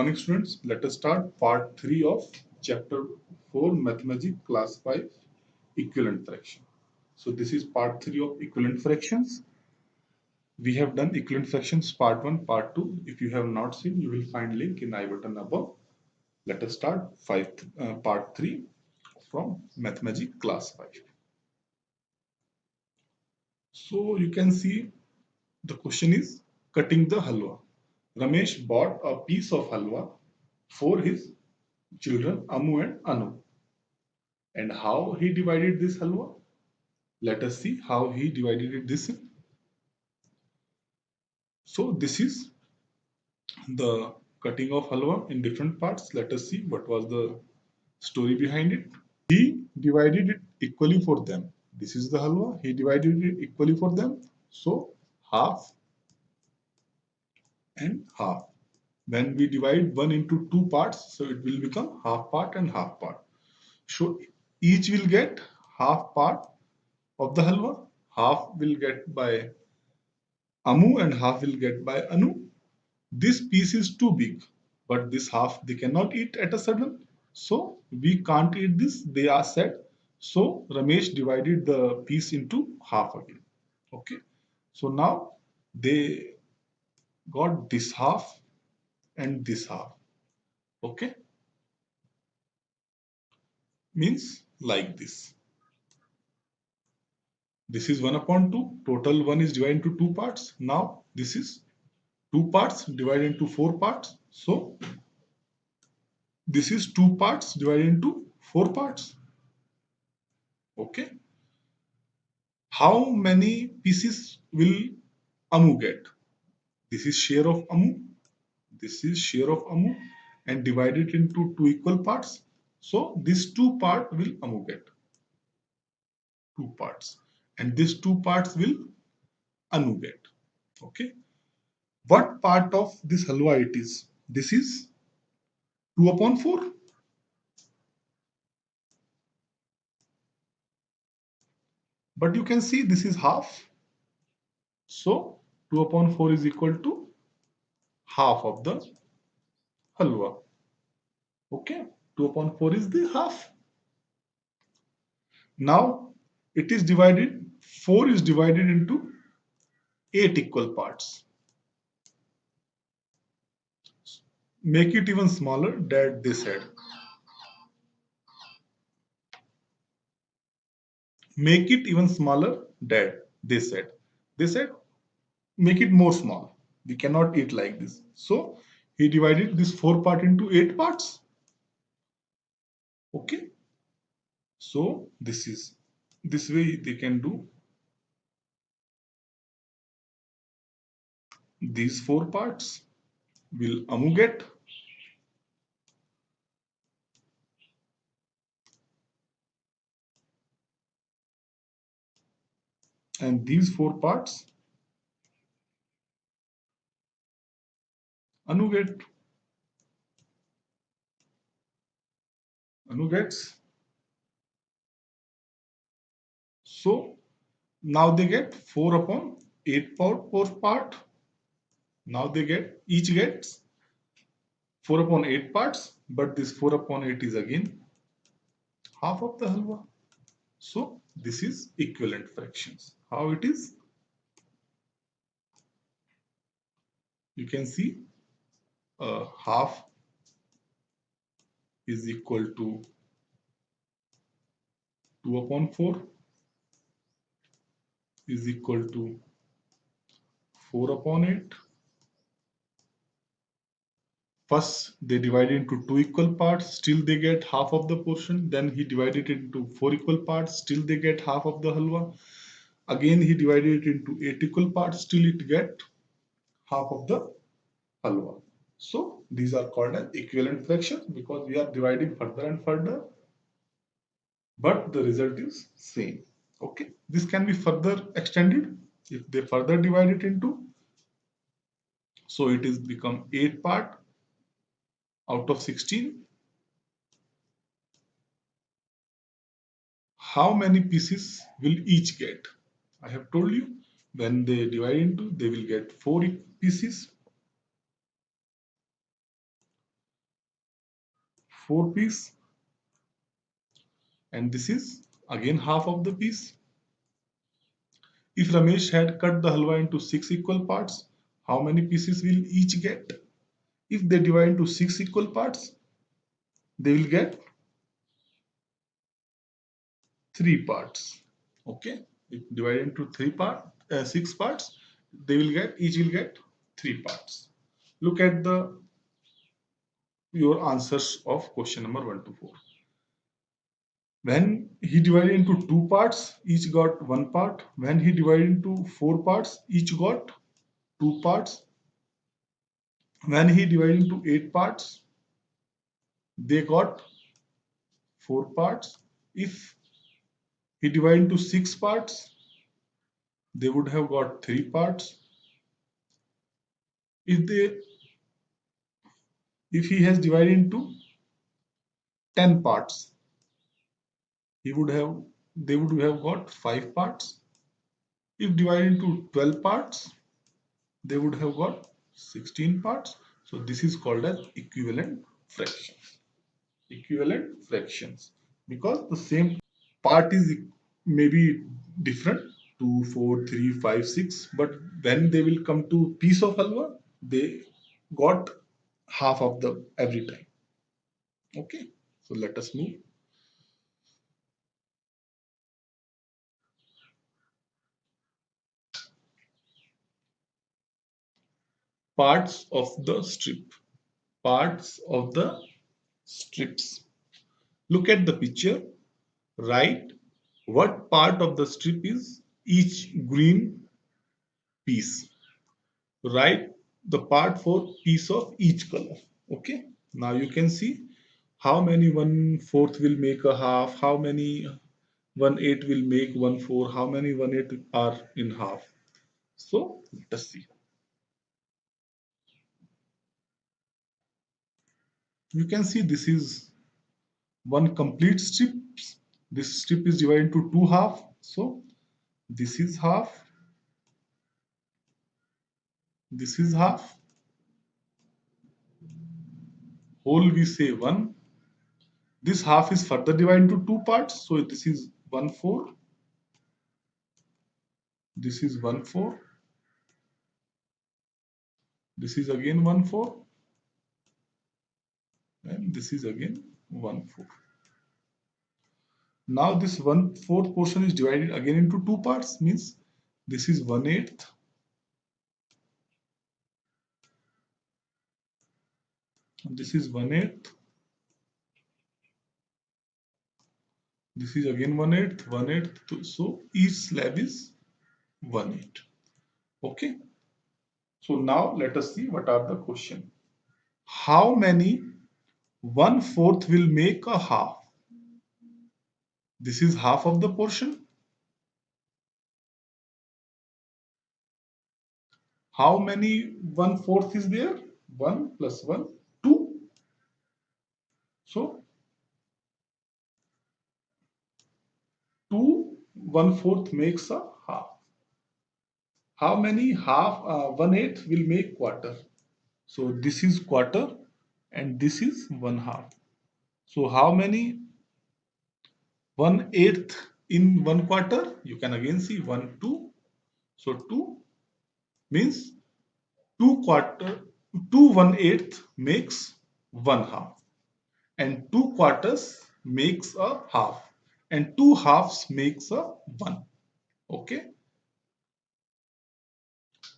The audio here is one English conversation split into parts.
morning, students. Let us start part 3 of chapter 4, Mathematics, class 5, equivalent fraction. So, this is part 3 of equivalent fractions. We have done equivalent fractions part 1, part 2. If you have not seen, you will find link in I button above. Let us start part 3 from Mathematics, class 5. So, you can see the question is cutting the halwa. Ramesh bought a piece of halwa for his children Amu and Anu. And how he divided this halwa? Let us see how he divided it this. So this is the cutting of halwa in different parts. Let us see what was the story behind it. He divided it equally for them. This is the halwa. He divided it equally for them. So half and half. When we divide one into two parts, so it will become half part and half part. So each will get half part of the halwa. Half will get by Amu and half will get by Anu. This piece is too big, but this half they cannot eat at a sudden. So we can't eat this, they are said. So Ramesh divided the piece into half again. Okay. So now they got this half and this half. Okay. Means like this. This is 1 upon 2. Total 1 is divided into two parts. Now this is two parts divided into four parts. So this is two parts divided into four parts. Okay. How many pieces will Amu get? This is share of Amu. This is share of Amu and divided into two equal parts. So this two part will Amu get. Two parts. And this two parts will Anu get. Okay. What part of this halwa it is? This is 2 upon 4. But you can see this is half. So 2 upon 4 is equal to half of the halwa. Okay. 2 upon 4 is the half. Now it is divided, 4 is divided into 8 equal parts. Make it even smaller, that they said. Make it even smaller, that they said. They said, make it more small. We cannot eat like this. So he divided this 4 part into 8 parts. Okay. So this way they can do these 4 parts will Amu get. And these 4 parts Anu get. Anu gets. So now they get 4 upon 8 part. Now they get, each gets 4 upon 8 parts, but this 4 upon 8 is again half of the halwa. So this is equivalent fractions. How it is? You can see half is equal to 2 upon 4 is equal to 4 upon 8. First, they divide into two equal parts, still they get half of the portion. Then he divided it into four equal parts, still they get half of the halwa. Again, he divided it into 8 equal parts, still it get half of the halwa. So, these are called as equivalent fractions because we are dividing further and further, but the result is same. Okay, this can be further extended if they further divide it into. So, it is become 8 part out of 16. How many pieces will each get? I have told you when they divide into, they will get 4 pieces. 4 piece, and this is again half of the piece. If Ramesh had cut the halwa into 6 equal parts, how many pieces will each get? If they divide into 6 equal parts, they will get 3 parts. Okay, if divided into 6 parts, they will get each will get 3 parts. Look at the your answers of question number 1 to 4. When he divided into 2 parts, each got 1 part. When he divided into 4 parts, each got 2 parts. When he divided into 8 parts, they got 4 parts. If he divided into 6 parts, they would have got 3 parts. If they if he has divided into 10 parts, he would have they would have got 5 parts. If divided into 12 parts, they would have got 16 parts. So this is called as equivalent fractions. Equivalent fractions, because the same part is maybe different 2, 4, 3, 5, 6, but when they will come to piece of halwa, they got half of the every time. Okay, so let us move. Parts of the strip. Parts of the strips. Look at the picture. Write what part of the strip is each green piece. Write the part for piece of each color. Okay. Now you can see how many 1/4 will make a half, how many 1/8 will make 1/4, how many 1/8 are in half. So let us see. You can see this is one complete strip. This strip is divided into two half. So this is half, this is half, whole we say 1. This half is further divided into two parts. So this is 1/4, this is 1/4, this is again 1/4, and this is again 1/4. Now this 1/4 portion is divided again into two parts, means this is 1/8, this is 1/8, this is again 1/8, 1/8. So each slab is 1/8. Okay. So now let us see what are the question. How many 1/4 will make a half? This is half of the portion. How many 1/4 is there? 1 plus 1, 2. So 2 1/4 makes a half. How many half 1/8 will make quarter? So this is quarter and this is 1/2. So how many 1/8 in 1/4? You can again see 1, 2. So 2 means 2 quarter, 2 1/8 makes 1/2, and 2 quarters makes a half, and 2 halves makes a 1. Okay.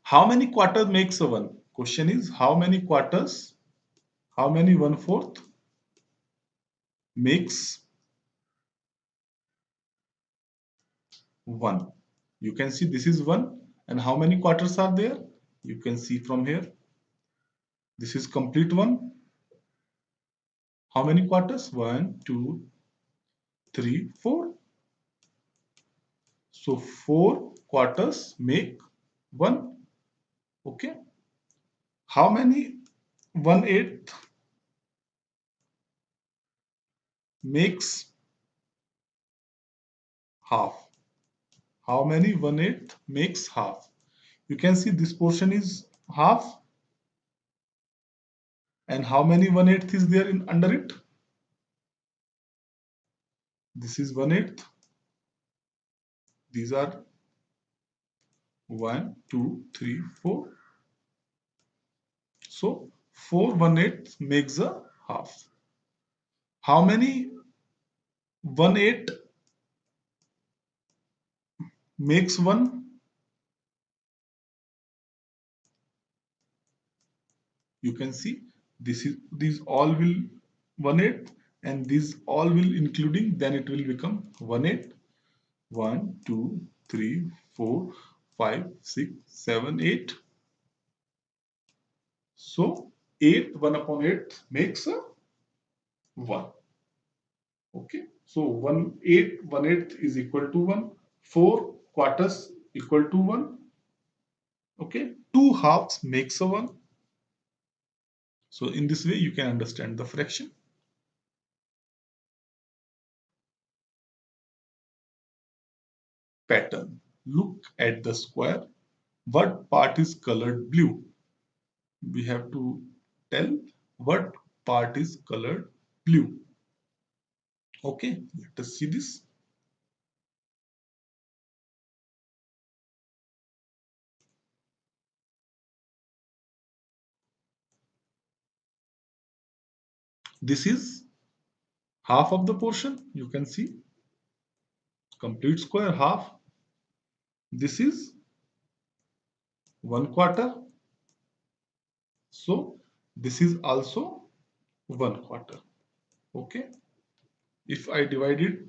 How many quarters makes a 1? Question is how many quarters, how many 1/4 makes 1? You can see this is 1, and how many quarters are there? You can see from here. This is complete 1. How many quarters? 1, 2, 3, 4. So 4 quarters make 1. Okay. How many 1/8 makes half? How many 1/8 makes half? You can see this portion is half, and how many 1/8 is there in under it? This is 1/8. These are 1, 2, 3, 4. So 4 1/8 makes a half. How many 1/8 makes 1? You can see these all will 1/8 and these all will including, then it will become 1/8. 1, 2, 3, 4, 5, 6, 7, 8. So 8 1 upon 8 makes a 1. Okay. So 1 8 1/8 is equal to 1. 4 quarters equal to 1. Okay. 2 halves makes a 1. So in this way you can understand the fraction. Pattern. Look at the square. What part is colored blue? We have to tell what part is colored blue. Okay, let us see this. This is half of the portion. You can see complete square half. This is 1/4. So this is also 1/4. Okay. If I divide it,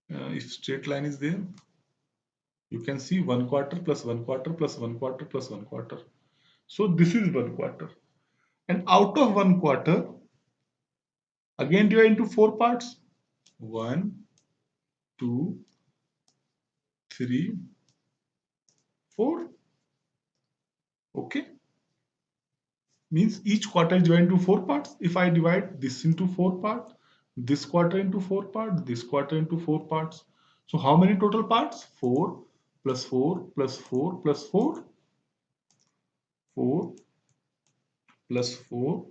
if straight line is there, you can see 1/4 plus 1/4 plus 1/4 plus 1/4. So this is 1/4. And out of 1/4, again divide into 4 parts. 1, 2, 3, 4. Okay. Means each quarter is divided into 4 parts. If I divide this into 4 parts, this quarter into 4 parts, this quarter into 4 parts. So how many total parts? 4 plus 4 plus 4 plus 4. 4 plus 4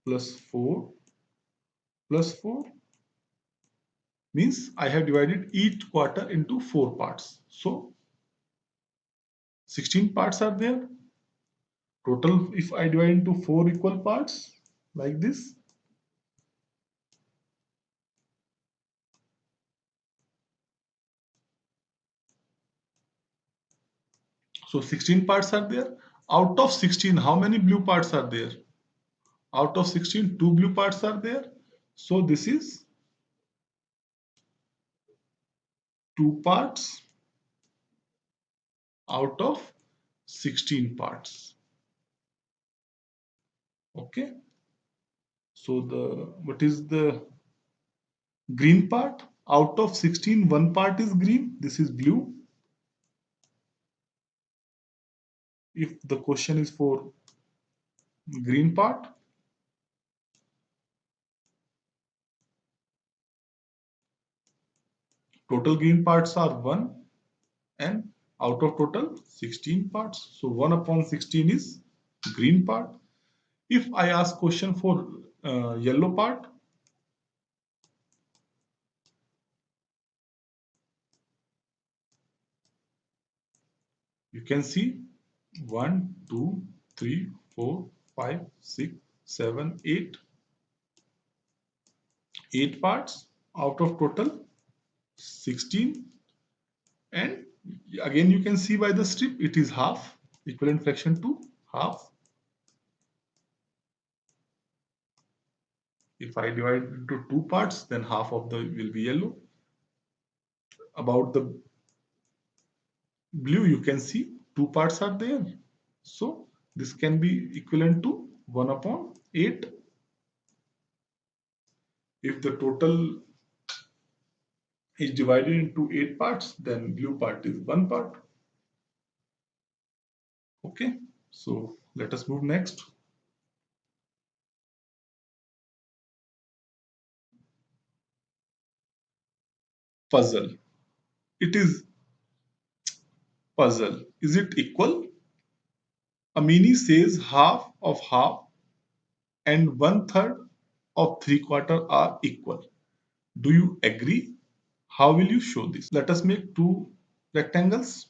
plus 4 plus 4. Means I have divided each quarter into 4 parts. So 16 parts are there. Total, if I divide into 4 equal parts like this, so 16 parts are there. Out of 16, how many blue parts are there? Out of 16, 2 blue parts are there. So this is 2 parts out of 16 parts. Okay. So what is the green part? Out of 16, 1 part is green. This is blue. If the question is for green part, total green parts are 1 and out of total 16 parts. So 1 upon 16 is green part. If I ask question for yellow part, you can see 1, 2, 3, 4, 5, 6, 7, 8. 8 parts out of total 16. And again you can see by the strip it is half, equivalent fraction to half. If I divide into 2 parts, then half of the will be yellow. About the blue, you can see 2 parts are there. So this can be equivalent to 1 upon 8. If the total is divided into 8 parts, then blue part is 1 part. Okay, so let us move next. Puzzle. It is puzzle. Is it equal? Amini says half of half and 1/3 of 3/4 are equal. Do you agree? How will you show this? Let us make two rectangles.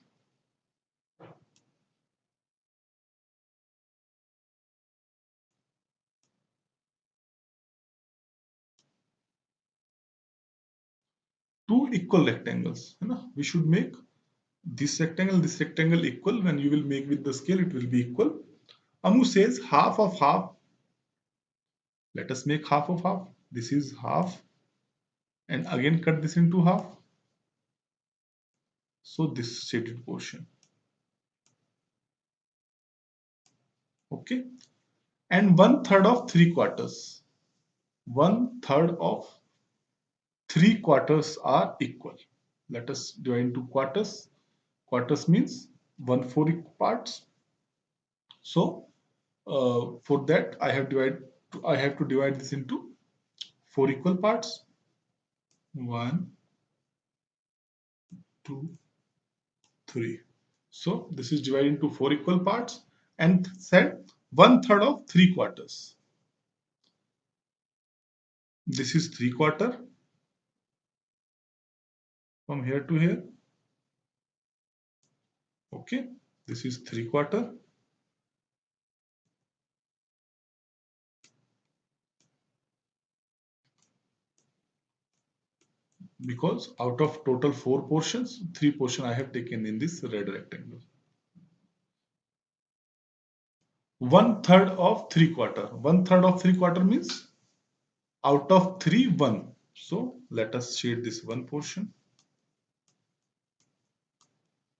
Two equal rectangles. We should make this rectangle equal. When you will make with the scale, it will be equal. Amu says half of half. Let us make half of half. This is half. And again cut this into half. So this shaded portion. Okay. And 1/3 of 3/4. 1/3 of 3/4 are equal. Let us divide into quarters. Quarters means 1/4 parts. So for that I have to divide this into 4 equal parts. 1, 2, 3. So this is divided into 4 equal parts and said 1/3 of 3/4. This is 3/4 from here to here. Okay, this is 3/4. Because out of total 4 portions, 3 portion I have taken in this red rectangle. 1/3 of 3/4. 1/3 of 3/4 means out of 3, 1. So let us shade this one portion.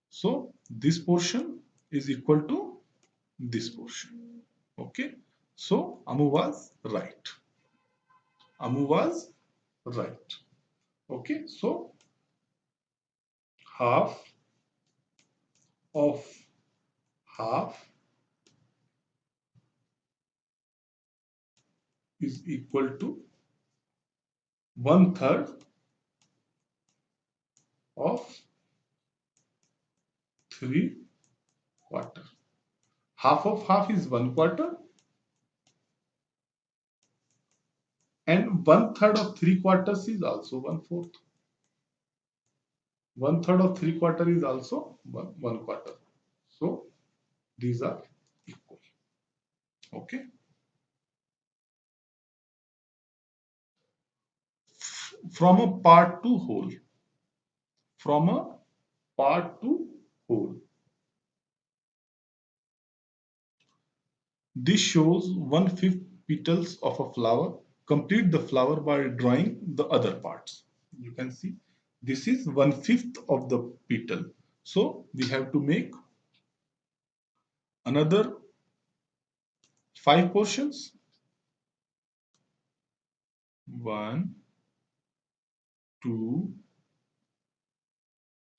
So this portion is equal to this portion. Okay. So Amu was right. Amu was right. Okay. So half of half is equal to 1/3 of 3/4. Half of half is 1/4 and 1/3 of 3/4 is also 1/4. 1/3 of 3/4 is also 1/4. So these are equal. Okay. From a part to whole. From a part to whole. This shows 1/5 petals of a flower. Complete the flower by drawing the other parts. You can see this is 1/5 of the petal. So we have to make another 5 portions. 1, 2,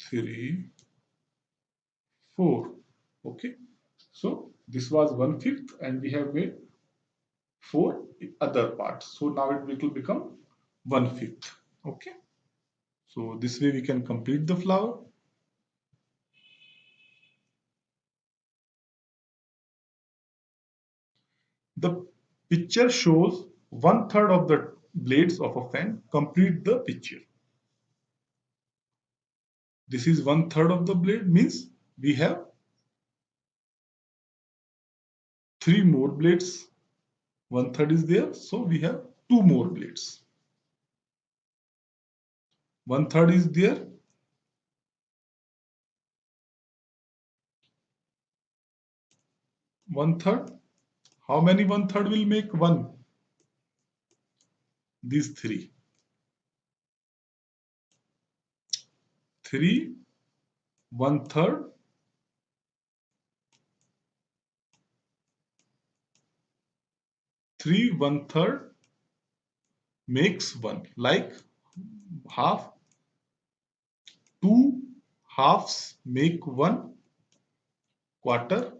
3, 4. Okay. So this was 1/5 and we have made 4 other parts. So now it will become 1/5. Okay. So this way we can complete the flower. The picture shows 1/3 of the blades of a fan. Complete the picture. This is 1/3 of the blade means we have 3 more blades. 1/3 is there, so we have 2 more blades. 1/3 is there. 1/3. How many 1/3 will make 1? These 3. 3, 1/3. 3, 1/3 makes 1. Like half. 2 halves make 1/4.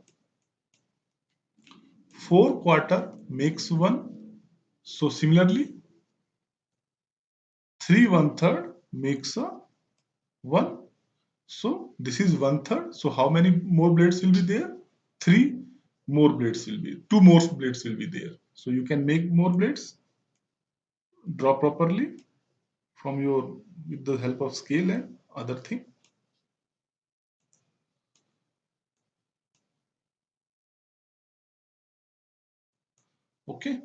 4/4 makes 1. So similarly, 3 1/3 makes a 1. So this is 1/3. So how many more blades will be there? 3 more blades will be. 2 more blades will be there. So you can make more blades. Draw properly. from your with the help of scale and other thing. Okay.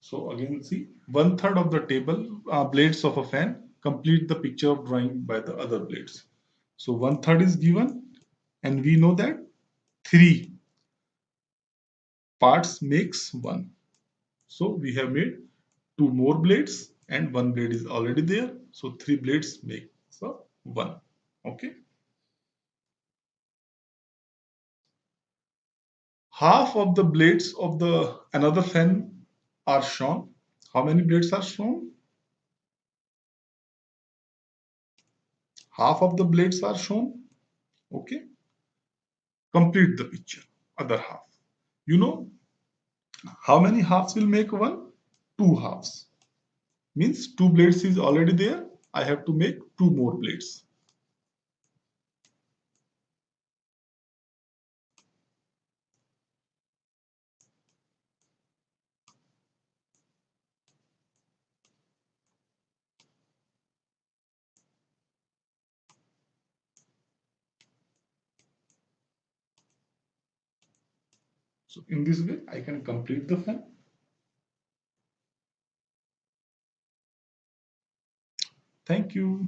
So again, see, one third of the table blades of a fan complete the picture of drawing by the other blades. So one third is given, and we know that three parts makes one. So we have made two more blades, and one blade is already there. So three blades make so one. Okay. Half of the blades of the another fan are shown. How many blades are shown? Half of the blades are shown. Okay. Complete the picture. Other half. You know how many halves will make one? Two halves. Means two blades is already there. I have to make two more blades. So in this way, I can complete the fan. Thank you.